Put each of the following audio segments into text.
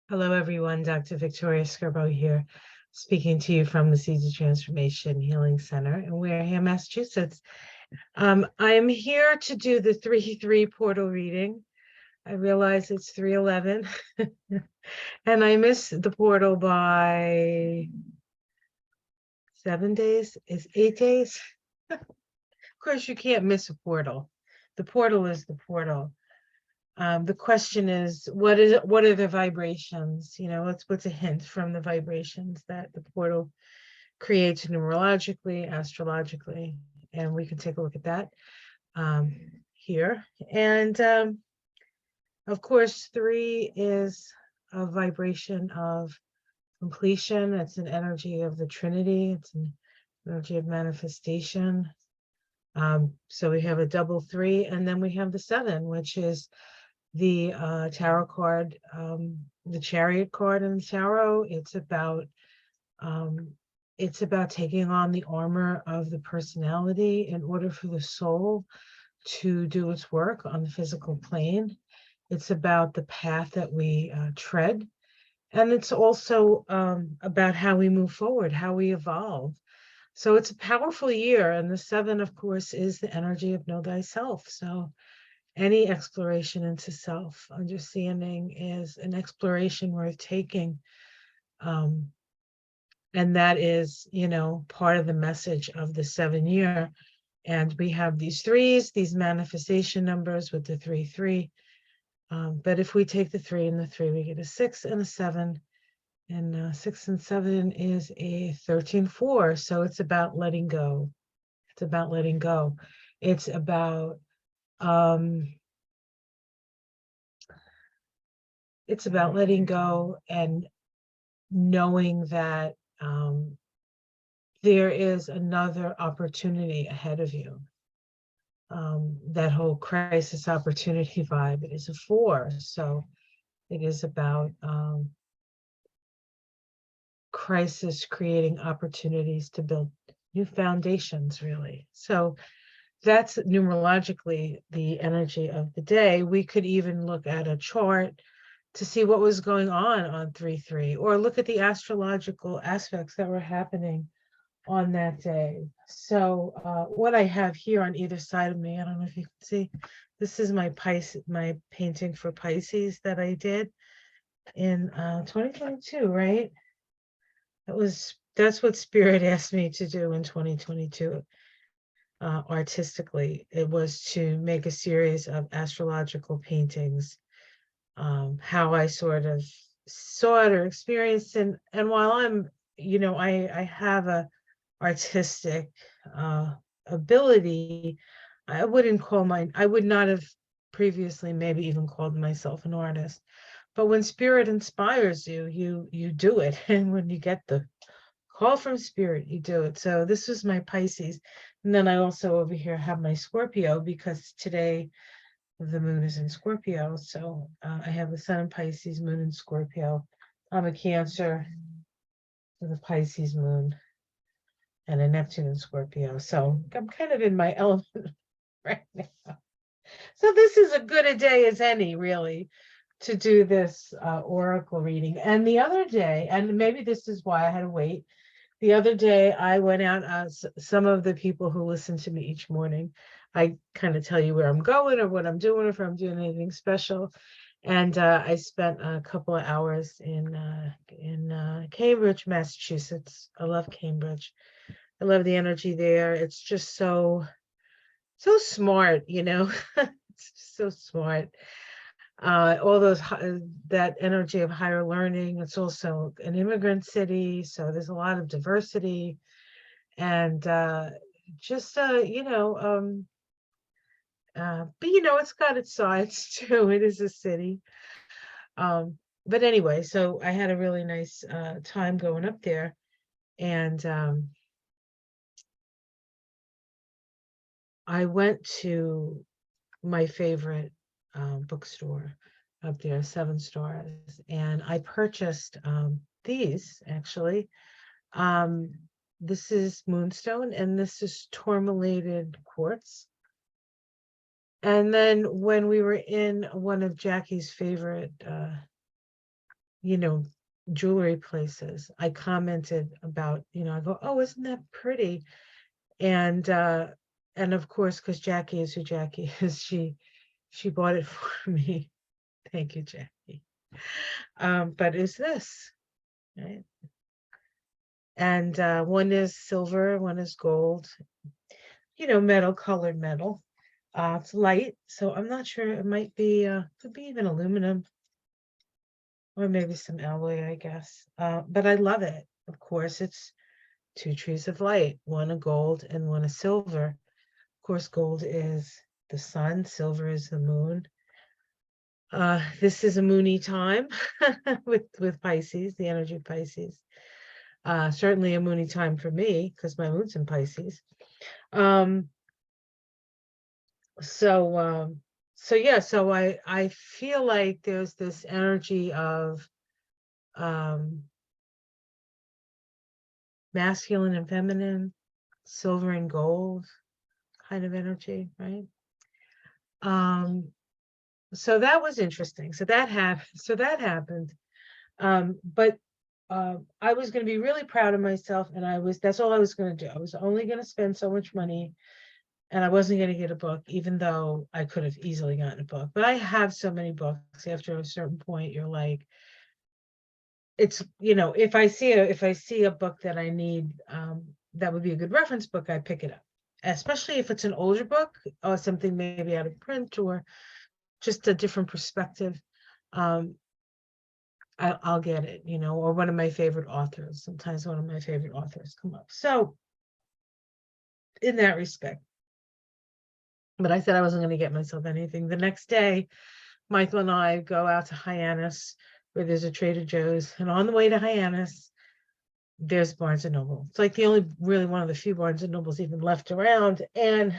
Hello, everyone. Dr. Victoria Scarbo here, speaking to you from the Seeds of Transformation Healing Center in Wareham, Massachusetts. I am here to do the 3-3 portal reading. I realize it's 3/11, and I missed the portal by 7 days. Is 8 days? Of course, you can't miss a portal. The portal is the portal. The question is, what are the vibrations? What's a hint from the vibrations that the portal creates numerologically, astrologically, and we can take a look at that here. And of course, 3 is a vibration of completion. It's an energy of the Trinity. It's an energy of manifestation. So we have a double 3, and then we have the 7, which is the tarot card, the Chariot card in the tarot. It's about taking on the armor of the personality in order for the soul to do its work on the physical plane. It's about the path that we tread, and it's also about how we move forward, how we evolve. So it's a powerful year, and the 7, of course, is the energy of know thyself. So any exploration into self understanding is an exploration worth taking. And that is, part of the message of the 7 year. And we have these 3s, these manifestation numbers with the 3-3. But if we take the 3 and the 3, we get a 6 and a 7. And 6 and 7 is a 13-4. So it's about letting go. It's about letting go. It's about letting go and knowing that there is another opportunity ahead of you. That whole crisis opportunity vibe, it is a 4. So it is about crisis creating opportunities to build new foundations, really. So that's numerologically the energy of the day. We could even look at a chart to see what was going on 3-3, or look at the astrological aspects that were happening on that day. So what I have here on either side of me, I don't know if you can see, this is my painting for Pisces that I did in 2022, right? That's what Spirit asked me to do in 2022. Artistically, it was to make a series of astrological paintings, how I sort of saw it or experienced. And while I'm, I have a artistic ability, I would not have previously maybe even called myself an artist. But when Spirit inspires you, you do it. And when you get the call from Spirit, you do it. So this was my Pisces. And then I also over here have my Scorpio, because today the moon is in Scorpio. So I have the sun in Pisces, moon in Scorpio. I'm a Cancer with a Pisces moon and a Neptune in Scorpio. So I'm kind of in my element right now. So this is as good a day as any, really, to do this oracle reading. And the other day, and maybe this is why I had to wait, the other day I went out, some of the people who listen to me each morning, I kind of tell you where I'm going or what I'm doing, if I'm doing anything special. And I spent a couple of hours in Cambridge, Massachusetts. I love Cambridge. I love the energy there. It's just so smart, It's just so smart. All those, that energy of higher learning. It's also an immigrant city, so there's a lot of diversity, and just but it's got its sides too. It is a city. But anyway, so I had a really nice time going up there, and I went to my favorite bookstore up there, 7 Stars, and I purchased these actually. This is moonstone, and this is tourmalated quartz. And then when we were in one of Jackie's favorite jewelry places, I commented about, I go, oh, isn't that pretty? And of course, because Jackie is who Jackie is, she bought it for me. Thank you, Jackie. But it's this, right? And one is silver, one is gold, metal, colored metal. It's light, so I'm not sure. It might be, could be even aluminum or maybe some alloy, I guess. But I love it. Of course, it's two trees of light, one a gold and one a silver. Of course, gold is the sun, silver is the moon. This is a moony time with Pisces, the energy of Pisces. Certainly a moony time for me because my moon's in Pisces. Um, so yeah, so I feel like there's this energy of masculine and feminine, silver and gold kind of energy, right? So that was interesting. So that happened. But I was going to be really proud of myself, and that's all I was going to do. I was only going to spend so much money, and I wasn't going to get a book, even though I could have easily gotten a book. But I have so many books. After a certain point, you're like, it's, if I see a book that I need, that would be a good reference book, I pick it up. Especially if it's an older book or something maybe out of print or just a different perspective. I'll get it, or one of my favorite authors. Sometimes one of my favorite authors come up. So in that respect, but I said I wasn't going to get myself anything. The next day, Michael and I go out to Hyannis, where there's a Trader Joe's, and on the way to Hyannis, there's Barnes and Noble. It's like the only really one of the few Barnes and Nobles even left around. And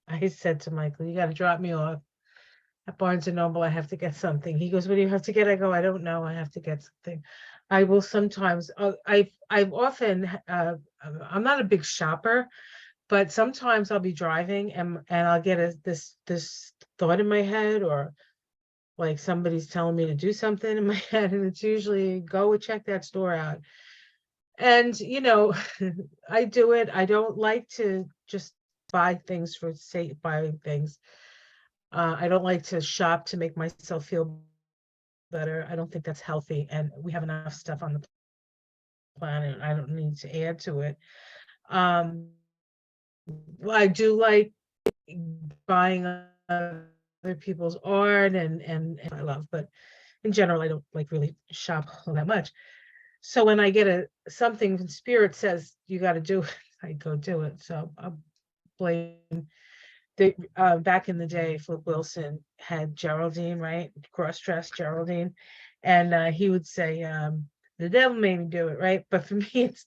I said to Michael, you got to drop me off at Barnes and Noble. I have to get something. He goes, what do you have to get? I go, I don't know. I have to get something. I will sometimes, I've often, I'm not a big shopper, but sometimes I'll be driving and I'll get this thought in my head, or like somebody's telling me to do something in my head, and it's usually go and check that store out. And I do it. I don't like to just buy things for sake of buying things. I don't like to shop to make myself feel better. I don't think that's healthy, and we have enough stuff on the planet. I don't need to add to it. I do like buying other people's art and I love, but in general, I don't like really shop all that much. So when I get something Spirit says you got to do it, I go do it. So I'll blame back in the day, Flip Wilson had Geraldine, right? Cross-dressed Geraldine. And he would say, the devil made me do it, right? But for me, it's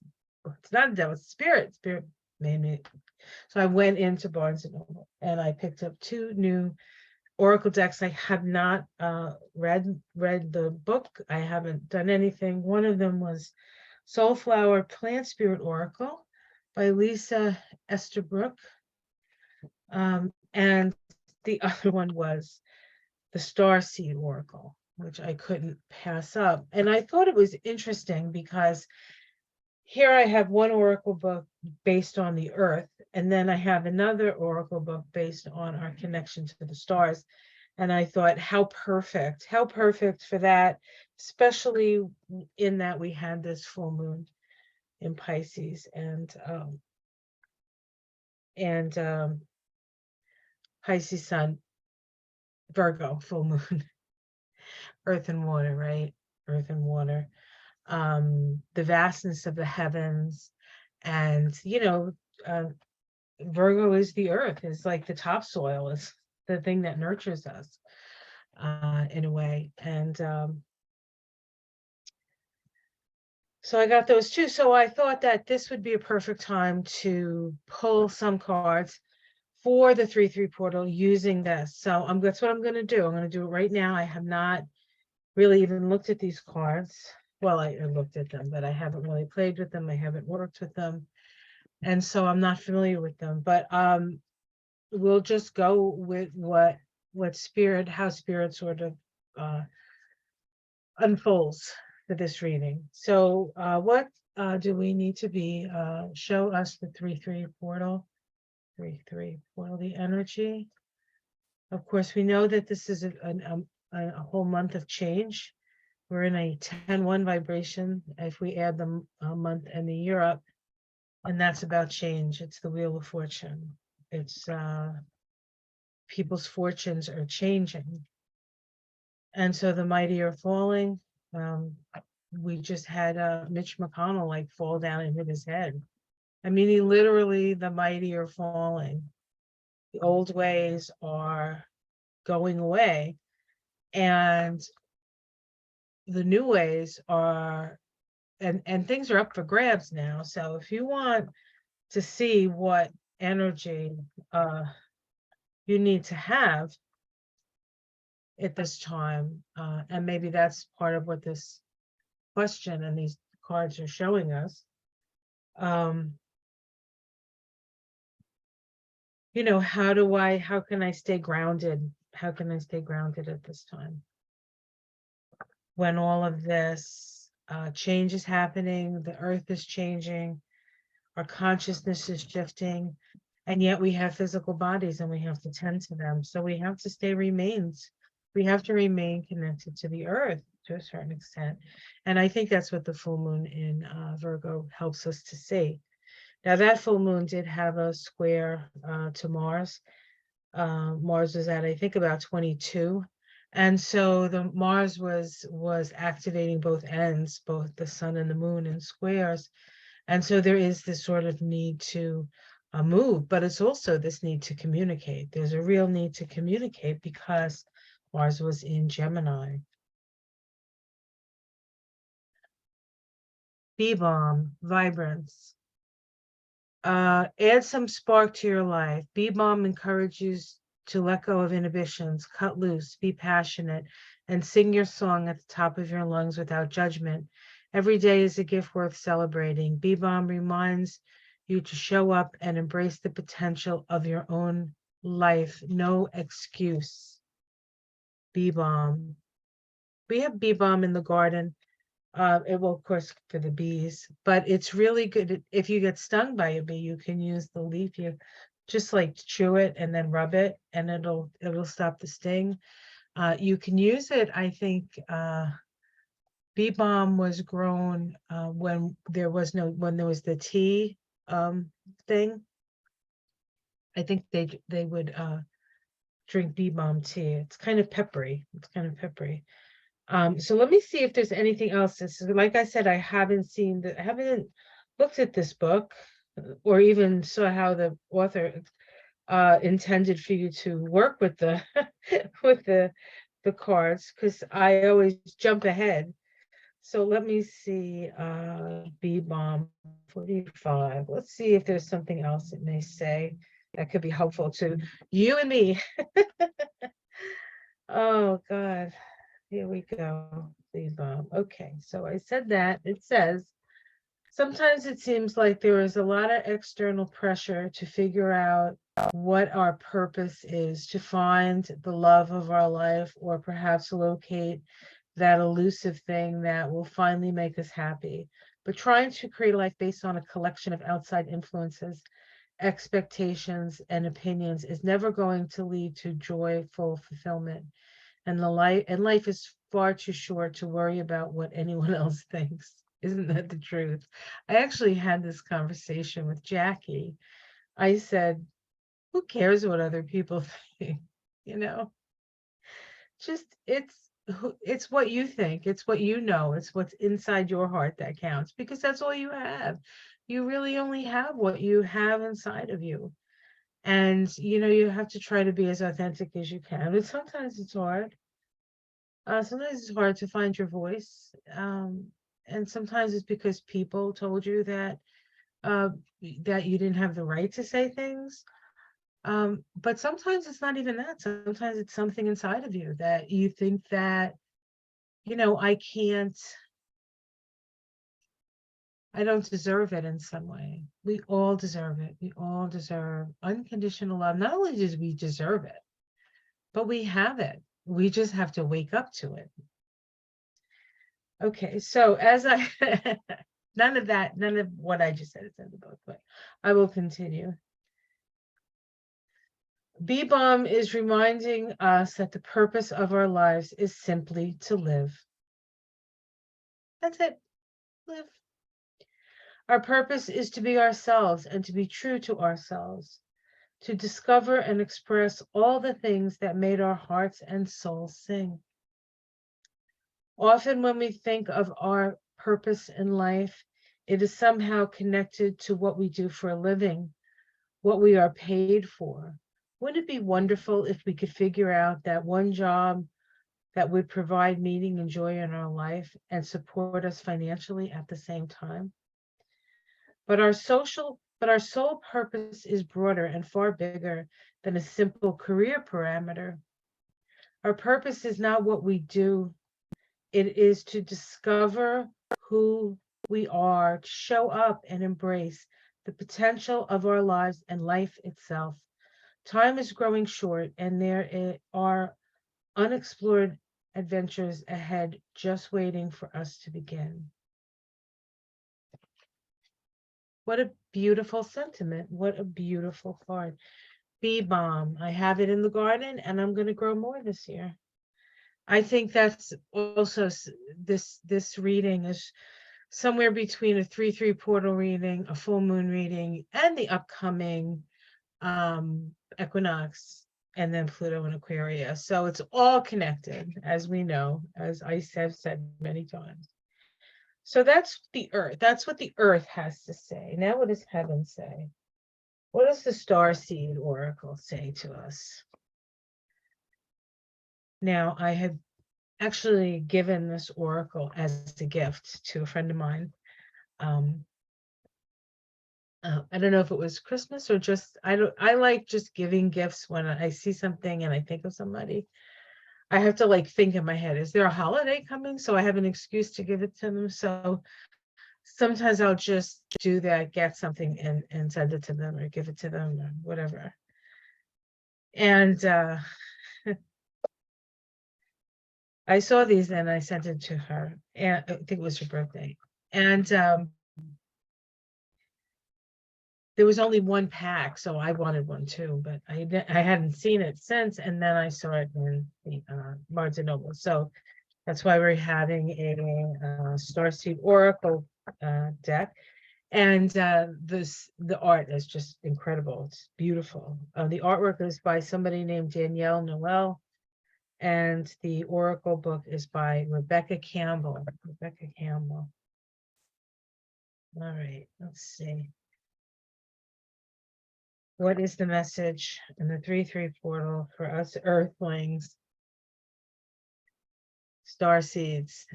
not the devil, it's Spirit. Spirit made me. So I went into Barnes and Noble and I picked up 2 new Oracle decks. I have not read the book. I haven't done anything. One of them was Soulflower Plant Spirit Oracle by Lisa Estabrook. And the other one was the Starseed Oracle, which I couldn't pass up. And I thought it was interesting because here I have one Oracle book based on the Earth, and then I have another Oracle book based on our connection to the stars. And I thought, how perfect for that, especially in that we had this full moon in Pisces and Pisces Sun, Virgo, full moon, earth and water, right? Earth and water. The vastness of the heavens. And, Virgo is the earth, is like the topsoil, is the thing that nurtures us in a way. And so I got those 2. So I thought that this would be a perfect time to pull some cards for the 3/3 portal using this. So that's what I'm going to do. I'm going to do it right now. I have not really even looked at these cards. Well, I looked at them, but I haven't really played with them. I haven't worked with them. And so I'm not familiar with them, but we'll just go with how Spirit sort of unfolds for this reading. So what do we need to be? Show us the 3-3 portal. 3-3 portal, the energy. Of course, we know that this is a whole month of change. We're in a 10-1 vibration if we add the month and the year up, and that's about change. It's the Wheel of Fortune. It's people's fortunes are changing. And so the mighty are falling. We just had Mitch McConnell like fall down and hit his head. I mean, he literally, the mighty are falling. The old ways are going away, and the new ways are, and things are up for grabs now. So if you want to see what energy you need to have at this time, and maybe that's part of what this question and these cards are showing us. You know, how can I stay grounded? How can I stay grounded at this time? When all of this change is happening, the earth is changing, our consciousness is shifting, and yet we have physical bodies and we have to tend to them. So we have to we have to remain connected to the earth to a certain extent. And I think that's what the full moon in Virgo helps us to see. Now that full moon did have a square to Mars. Mars was at, I think, about 22. And so the Mars was activating both ends, both the sun and the moon in squares. And so there is this sort of need to move, but it's also this need to communicate. There's a real need to communicate because Mars was in Gemini. B-bomb, vibrance. Add some spark to your life. B-bomb encourages to let go of inhibitions, cut loose, be passionate, and sing your song at the top of your lungs without judgment. Every day is a gift worth celebrating. B-bomb reminds you to show up and embrace the potential of your own life. No excuse. B-bomb. We have B-bomb in the garden. It will, of course, for the bees, but it's really good. If you get stung by a bee, you can use the leaf. You just like chew it and then rub it, and it'll stop the sting. You can use it. I think bee balm was grown when there was the tea thing. I think they would drink bee balm tea. It's kind of peppery. So let me see if there's anything else. Like I said, I haven't looked at this book or even saw how the author intended for you to work with the with the cards, because I always jump ahead. So let me see, B bomb 45. Let's see if there's something else it may say that could be helpful to you and me. Oh God. Here we go. Please, Bob. Okay, so I said that. It says, sometimes it seems like there is a lot of external pressure to figure out what our purpose is, to find the love of our life, or perhaps locate that elusive thing that will finally make us happy. But trying to create life based on a collection of outside influences, expectations, and opinions is never going to lead to joyful fulfillment. And life is far too short to worry about what anyone else thinks. Isn't that the truth? I actually had this conversation with Jackie. I said, who cares what other people think? You know, just it's what you think, it's what you know, it's what's inside your heart that counts, because that's all you have. You really only have what you have inside of you. And you have to try to be as authentic as you can, but sometimes it's hard. Sometimes it's hard to find your voice. And sometimes it's because people told you uh, that you didn't have the right to say things. But sometimes it's not even that. Sometimes it's something inside of you that you think that, I don't deserve it in some way. We all deserve it. We all deserve unconditional love. Not only do we deserve it, but we have it. We just have to wake up to it. Okay, so as I, none of what I just said is in the book, but I will continue. B-Bomb is reminding us that the purpose of our lives is simply to live. That's it. Live. Our purpose is to be ourselves and to be true to ourselves, to discover and express all the things that made our hearts and souls sing. Often when we think of our purpose in life, it is somehow connected to what we do for a living, what we are paid for. Wouldn't it be wonderful if we could figure out that one job that would provide meaning and joy in our life and support us financially at the same time? But our soul purpose is broader and far bigger than a simple career parameter. Our purpose is not what we do. It is to discover who we are, to show up and embrace the potential of our lives and life itself. Time is growing short, and there are unexplored adventures ahead just waiting for us to begin. What a beautiful sentiment. What a beautiful card. Bee balm. I have it in the garden and I'm going to grow more this year. I think that's also this reading is somewhere between a 3/3 portal reading, a full moon reading, and the upcoming equinox, and then Pluto and Aquarius. So it's all connected, as we know, as I have said many times. So that's the earth. That's what the earth has to say. Now, what does heaven say? What does the Starseed Oracle say to us? Now, I had actually given this oracle as a gift to a friend of mine. I don't know if it was Christmas or just, I like just giving gifts when I see something and I think of somebody. I have to like think in my head, is there a holiday coming? So I have an excuse to give it to them. So sometimes I'll just do that, get something and send it to them or give it to them or whatever. And I saw these and I sent it to her, and I think it was her birthday. And there was only one pack, so I wanted one too, but I hadn't seen it since, and then I saw it in the Barnes and Noble. So that's why we're having a Starseed Oracle deck. And the art is just incredible. It's beautiful. The artwork is by somebody named Danielle Noel, and the Oracle book is by Rebecca Campbell. Rebecca Campbell. All right, let's see. What is the message in the 3/3 portal for us Earthlings, Starseeds,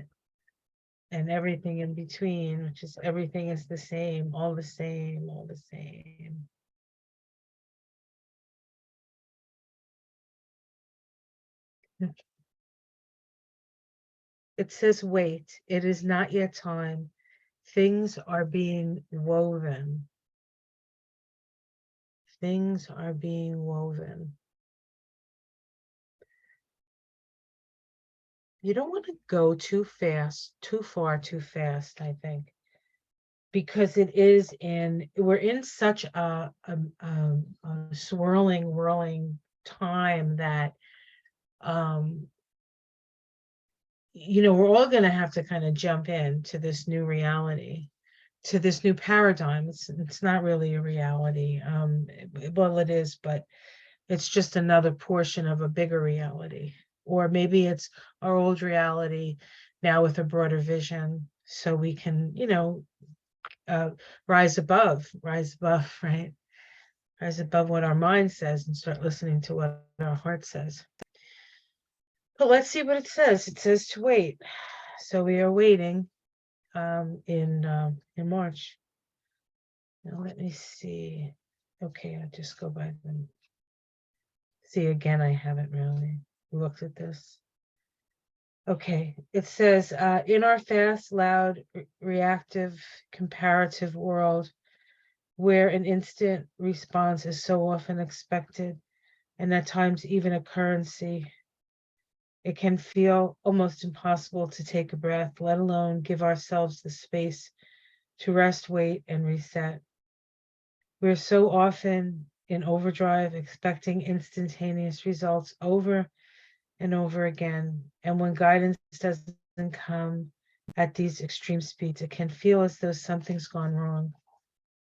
and everything in between, which is everything is the same, all the same, all the same. It says, wait, it is not yet time. Things are being woven. Things are being woven. You don't want to go too fast, too far, too fast, I think, because we're in such a swirling, whirling time that, we're all going to have to kind of jump into this new reality, to this new paradigm. It's not really a reality. Well, it is, but it's just another portion of a bigger reality. Or maybe it's our old reality now with a broader vision, so we can, rise above, right? Rise above what our mind says and start listening to what our heart says. But let's see what it says. It says to wait. So we are waiting in March. Now let me see. Okay, I'll just go by them. See, again, I haven't really looked at this. Okay, it says, in our fast, loud, reactive, comparative world, where an instant response is so often expected, and at times even a currency, It can feel almost impossible to take a breath, let alone give ourselves the space to rest, wait, and reset. We're so often in overdrive, expecting instantaneous results over and over again. And when guidance doesn't come at these extreme speeds, it can feel as though something's gone wrong.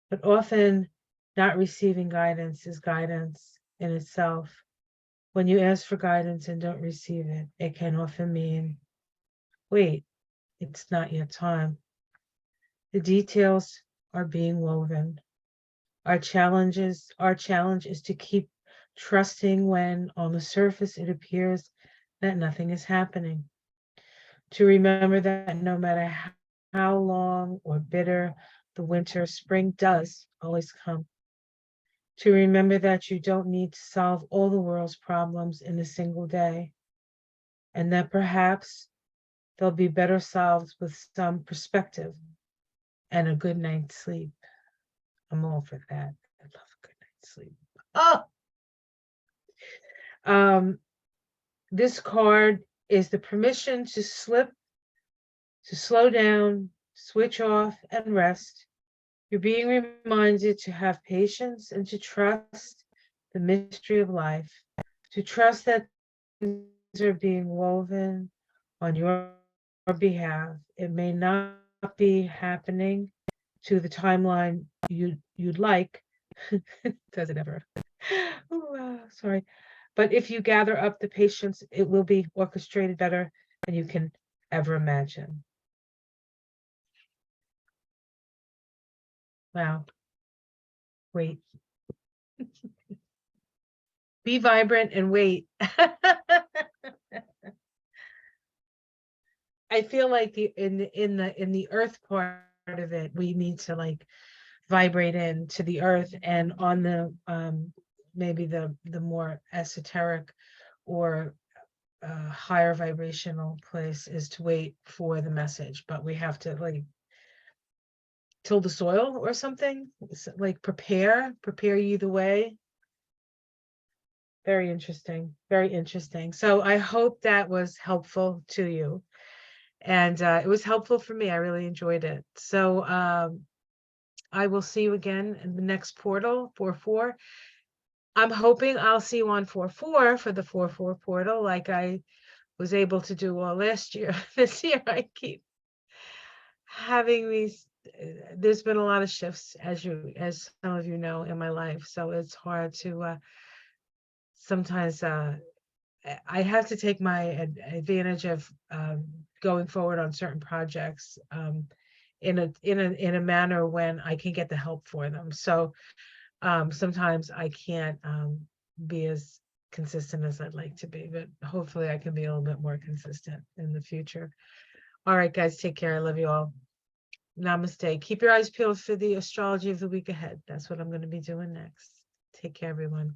But often, not receiving guidance is guidance in itself. When you ask for guidance and don't receive it, it can often mean, wait, it's not yet time. The details are being woven. Our challenge is to keep trusting when on the surface it appears that nothing is happening. To remember that no matter how long or bitter the winter, spring does always come. To remember that you don't need to solve all the world's problems in a single day, and that perhaps they'll be better solved with some perspective and a good night's sleep. I'm all for that. I love a good night's sleep. Oh, this card is the permission to slip, to slow down, switch off, and rest. You're being reminded to have patience and to trust the mystery of life, to trust that things are being woven on your behalf. It may not be happening to the timeline you'd like. Does it ever? Oh, sorry. But if you gather up the patience, it will be orchestrated better than you can ever imagine. Wow. Wait. Be vibrant and wait. I feel like in the earth part of it, we need to like vibrate into the earth, and on the maybe the more esoteric or higher vibrational place is to wait for the message, but we have to like till the soil or something, like prepare you the way. Very interesting, very interesting. So I hope that was helpful to you, and it was helpful for me. I really enjoyed it. So I will see you again in the next portal 4/4. I'm hoping I'll see you on 4/4 for the 4/4 portal, like I was able to do all last year. This year I keep having these. There's been a lot of shifts, as some of you know, in my life, so it's hard to sometimes. I have to take my advantage of going forward on certain projects in a manner when I can get the help for them. So sometimes I can't be as consistent as I'd like to be, but hopefully I can be a little bit more consistent in the future. All right, guys, take care. I love you all. Namaste. Keep your eyes peeled for the astrology of the week ahead. That's what I'm going to be doing next. Take care, everyone.